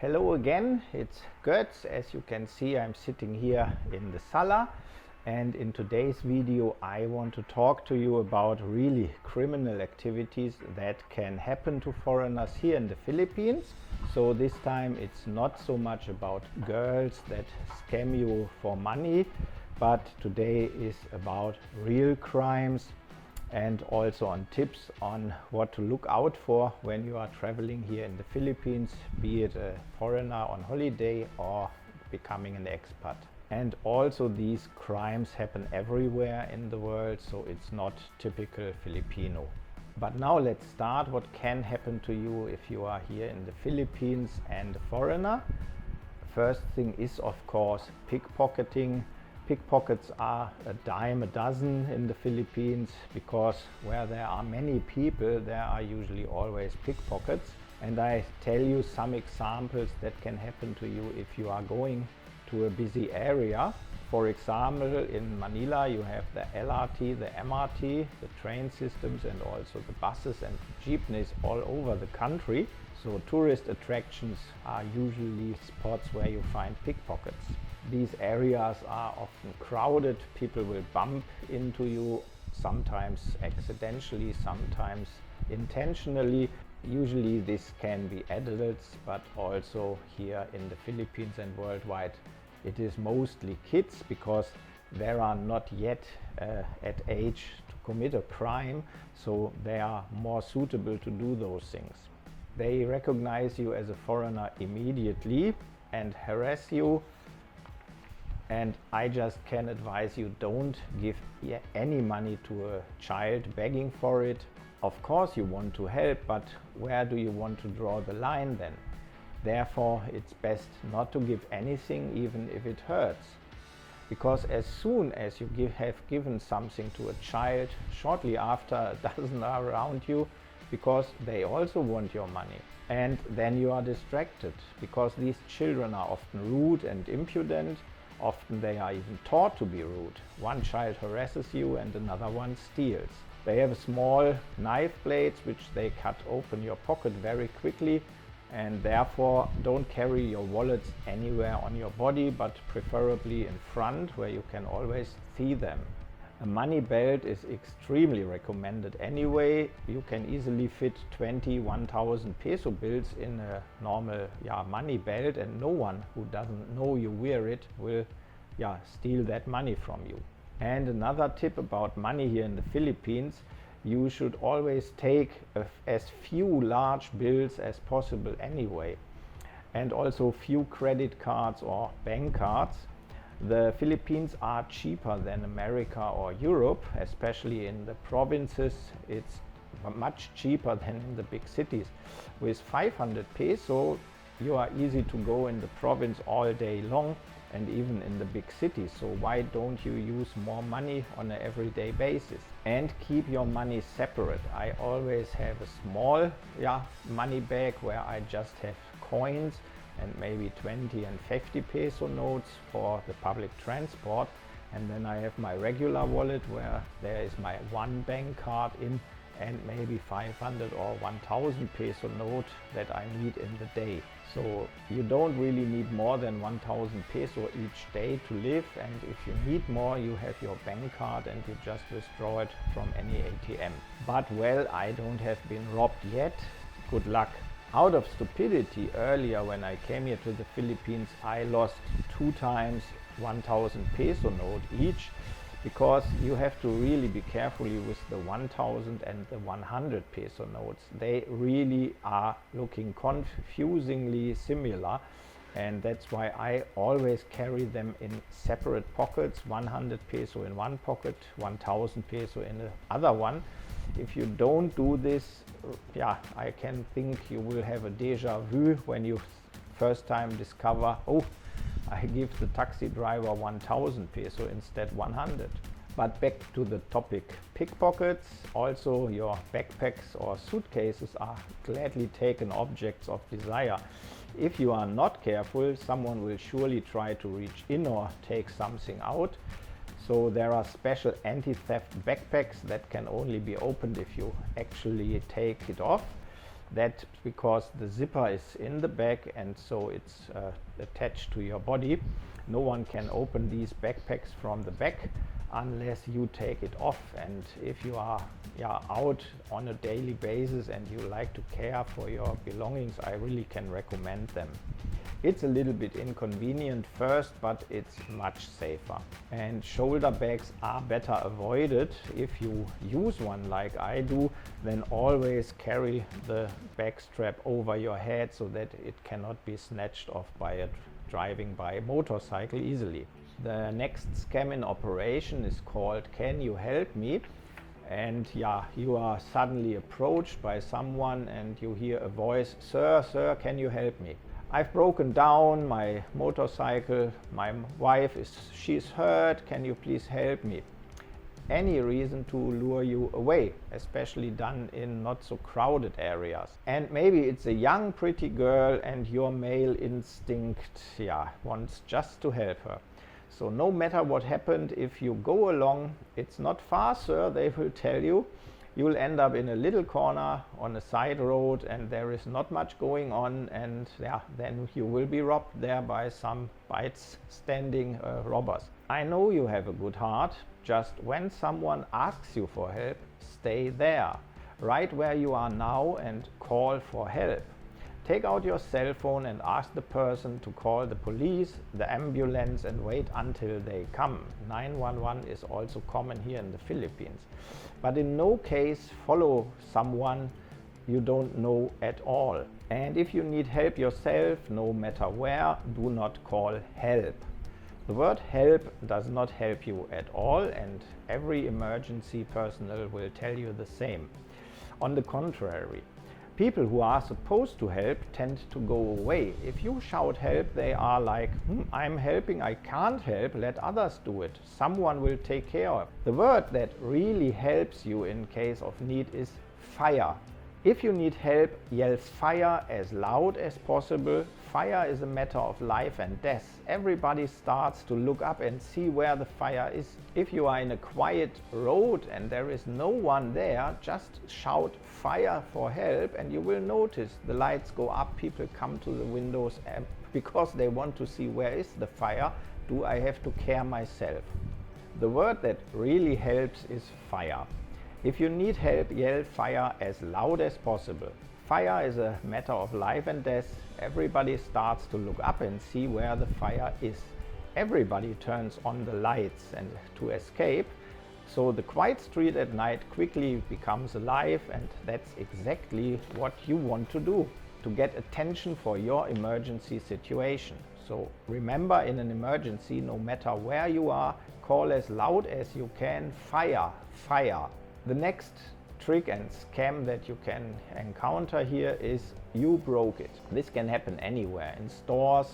Hello again, it's Götz. As you can see, I'm sitting here in the sala, and in today's video I want to talk to you about really criminal activities that can happen to foreigners here in the Philippines. So this time it's not so much about girls that scam you for money, but today is about real crimes and also on tips on what to look out for when you are traveling here in the Philippines, be it a foreigner on holiday or becoming an expat. And also these crimes happen everywhere in the world, so it's not typical Filipino. But now let's start what can happen to you if you are here in the Philippines and a foreigner. First thing is, of course, pickpocketing. Pickpockets are a dime a dozen in the Philippines because where there are many people, there are usually always pickpockets. And I tell you some examples that can happen to you if you are going to a busy area. For example, in Manila you have the LRT, the MRT, the train systems, and also the buses and jeepneys all over the country. So tourist attractions are usually spots where you find pickpockets. These areas are often crowded, people will bump into you, sometimes accidentally, sometimes intentionally. Usually this can be adults, but also here in the Philippines and worldwide it is mostly kids because they are not yet at age to commit a crime, so they are more suitable to do those things. They recognize you as a foreigner immediately and harass you. And I just can advise you, don't give any money to a child begging for it. Of course you want to help, but where do you want to draw the line then? Therefore, it's best not to give anything, even if it hurts. Because as soon as you have given something to a child, shortly after a dozen are around you, because they also want your money. And then you are distracted, because these children are often rude and impudent. Often they are even taught to be rude. One child harasses you and another one steals. They have small knife blades which they cut open your pocket very quickly, and therefore don't carry your wallets anywhere on your body, but preferably in front where you can always see them. A money belt is extremely recommended anyway. You can easily fit 1,000 peso bills in a normal money belt, and no one who doesn't know you wear it will steal that money from you. And another tip about money here in the Philippines, you should always take as few large bills as possible anyway, and also few credit cards or bank cards. The Philippines are cheaper than America or Europe, especially in the provinces. It's much cheaper than in the big cities. With 500 peso, you are easy to go in the province all day long and even in the big cities. So why don't you use more money on an everyday basis? And keep your money separate. I always have a small money bag where I just have coins and maybe 20 and 50 peso notes for the public transport, and then I have my regular wallet where there is my one bank card in and maybe 500 or 1000 peso note that I need in the day. So you don't really need more than 1000 peso each day to live, and if you need more, you have your bank card and you just withdraw it from any ATM. But well, I don't have been robbed yet. Good luck. Out of stupidity, earlier when I came here to the Philippines, I lost 2 times 1000 peso note each, because you have to really be careful with the 1000 and the 100 peso notes. They really are looking confusingly similar, and that's why I always carry them in separate pockets, 100 peso in one pocket, 1000 peso in the other one. If you don't do this, I can think you will have a déjà vu when you first time discover, oh, I give the taxi driver 1000 peso instead 100. But back to the topic, pickpockets. Also your backpacks or suitcases are gladly taken objects of desire. If you are not careful, someone will surely try to reach in or take something out. So there are special anti-theft backpacks that can only be opened if you actually take it off. That because the zipper is in the back and so it's attached to your body. No one can open these backpacks from the back unless you take it off. And if you are out on a daily basis and you like to care for your belongings, I really can recommend them. It's a little bit inconvenient first, but it's much safer. And shoulder bags are better avoided. If you use one like I do, then always carry the bag strap over your head so that it cannot be snatched off by a driving by motorcycle easily. The next scam in operation is called "Can you help me?" And you are suddenly approached by someone and you hear a voice, sir, can you help me? I've broken down my motorcycle, my wife she's hurt, can you please help me? Any reason to lure you away, especially done in not so crowded areas. And maybe it's a young pretty girl and your male instinct wants just to help her. So no matter what happened, if you go along, it's not far, sir, they will tell you. You'll end up in a little corner on a side road and there is not much going on, and then you will be robbed there by some standing robbers. I know you have a good heart. Just when someone asks you for help, stay there, right where you are now, and call for help. Take out your cell phone and ask the person to call the police, the ambulance, and wait until they come. 911 is also common here in the Philippines. But in no case follow someone you don't know at all. And if you need help yourself, no matter where, do not call help. The word help does not help you at all, and every emergency personnel will tell you the same. On the contrary, people who are supposed to help tend to go away. If you shout help, they are like, I'm helping, I can't help, let others do it. Someone will take care of it. The word that really helps you in case of need is fire. If you need help, yell fire as loud as possible. Fire is a matter of life and death. Everybody starts to look up and see where the fire is. If you are in a quiet road and there is no one there, just shout fire for help and you will notice the lights go up, people come to the windows because they want to see where is the fire. Do I have to care myself? The word that really helps is fire. If you need help, yell fire as loud as possible. Fire is a matter of life and death. Everybody starts to look up and see where the fire is. Everybody turns on the lights and to escape. So the quiet street at night quickly becomes alive, and that's exactly what you want to do, to get attention for your emergency situation. So remember, in an emergency, no matter where you are, call as loud as you can, fire, fire. The next trick and scam that you can encounter here is you broke it. This can happen anywhere, in stores,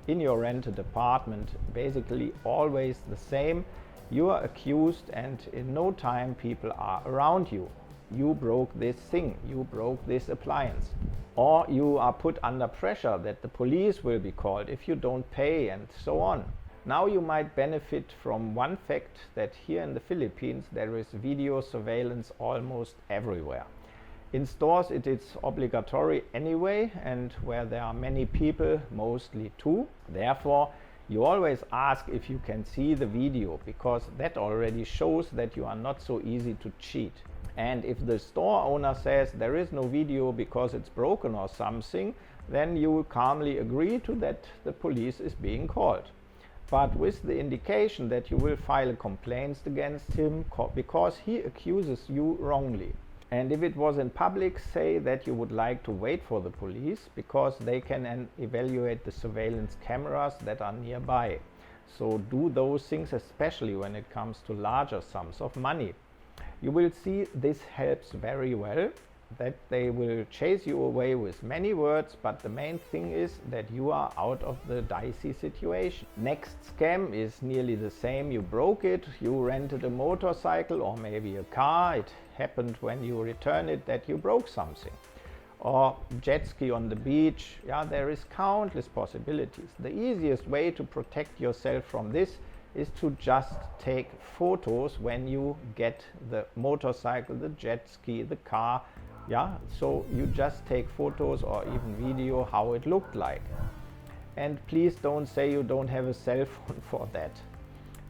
in your rented apartment, basically always the same. You are accused and in no time people are around you. You broke this thing, you broke this appliance. Or you are put under pressure that the police will be called if you don't pay, and so on. Now you might benefit from one fact, that here in the Philippines there is video surveillance almost everywhere. In stores it is obligatory anyway, and where there are many people, mostly too. Therefore, you always ask if you can see the video, because that already shows that you are not so easy to cheat. And if the store owner says there is no video because it's broken or something, then you calmly agree to that the police is being called. But with the indication that you will file a complaint against him because he accuses you wrongly. And if it was in public, say that you would like to wait for the police because they can evaluate the surveillance cameras that are nearby. So do those things, especially when it comes to larger sums of money. You will see this helps very well, that they will chase you away with many words, but the main thing is that you are out of the dicey situation. Next scam is nearly the same. You broke it, you rented a motorcycle or maybe a car. It happened when you return it that you broke something. Or jet ski on the beach. There is countless possibilities. The easiest way to protect yourself from this is to just take photos when you get the motorcycle, the jet ski, the car Yeah, so you just take photos or even video how it looked like. And please don't say you don't have a cell phone for that.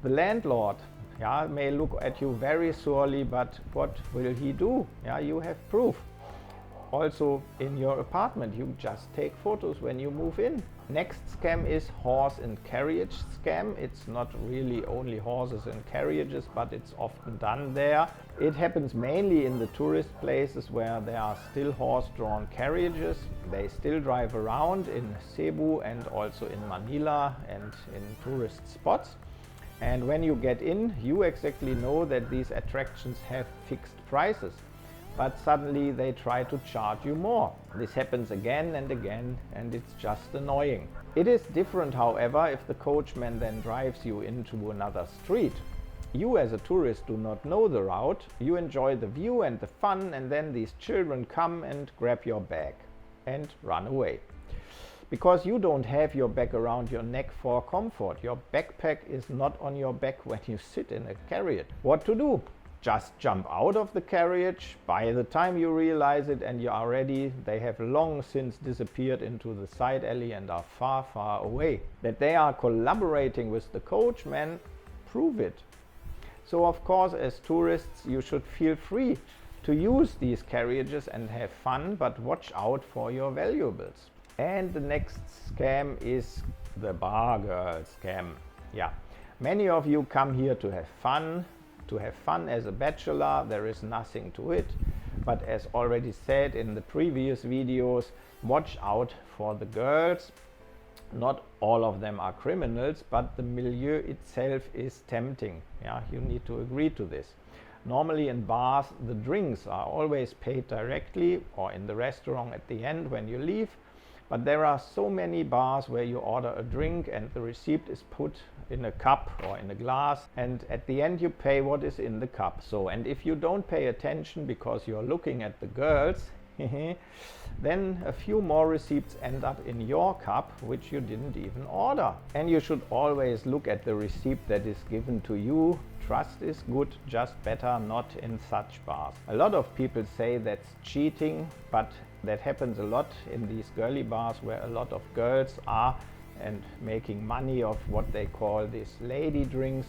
The landlord, yeah, may look at you very surely, but what will he do? Yeah, you have proof. Also in your apartment, you just take photos when you move in. Next scam is horse and carriage scam. It's not really only horses and carriages, but it's often done there. It happens mainly in the tourist places where there are still horse-drawn carriages. They still drive around in Cebu and also in Manila and in tourist spots. And when you get in, you exactly know that these attractions have fixed prices. But suddenly they try to charge you more. This happens again and again, and it's just annoying. It is different, however, if the coachman then drives you into another street. You as a tourist do not know the route, you enjoy the view and the fun, and then these children come and grab your bag and run away. Because you don't have your bag around your neck for comfort. Your backpack is not on your back when you sit in a carriage. What to do? Just jump out of the carriage. By the time you realize it and you are ready, they have long since disappeared into the side alley and are far, far away. That they are collaborating with the coachman, prove it. So of course, as tourists, you should feel free to use these carriages and have fun, but watch out for your valuables. And the next scam is the bar girl scam. Yeah, many of you come here to have fun. As a bachelor, there is nothing to it. But as already said in the previous videos, watch out for the girls. Not all of them are criminals, but the milieu itself is tempting. Yeah, you need to agree to this. Normally in bars, the drinks are always paid directly or in the restaurant at the end when you leave. But there are so many bars where you order a drink and the receipt is put in a cup or in a glass, and at the end you pay what is in the cup. So, and if you don't pay attention because you're looking at the girls, then a few more receipts end up in your cup, which you didn't even order. And you should always look at the receipt that is given to you. Trust is good, just better not in such bars. A lot of people say that's cheating, but that happens a lot in these girly bars where a lot of girls are and making money of what they call these lady drinks.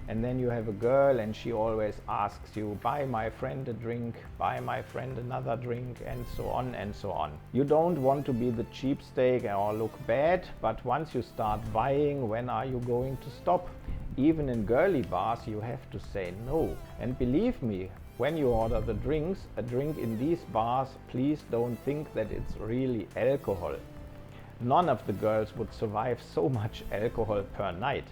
And then you have a girl and she always asks you, buy my friend a drink, buy my friend another drink, and so on and so on. You don't want to be the cheapskate or look bad, but once you start buying, when are you going to stop? Even in girly bars you have to say no. And believe me, when you order the drinks, a drink in these bars, please don't think that it's really alcohol. None of the girls would survive so much alcohol per night.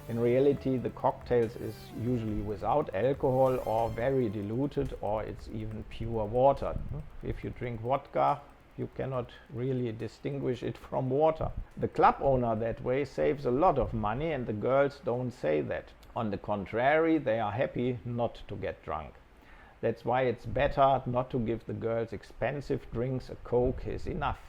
In reality, the cocktails is usually without alcohol or very diluted, or it's even pure water. If you drink vodka, you cannot really distinguish it from water. The club owner that way saves a lot of money, and the girls don't say that. On the contrary, they are happy not to get drunk. That's why it's better not to give the girls expensive drinks. A Coke is enough.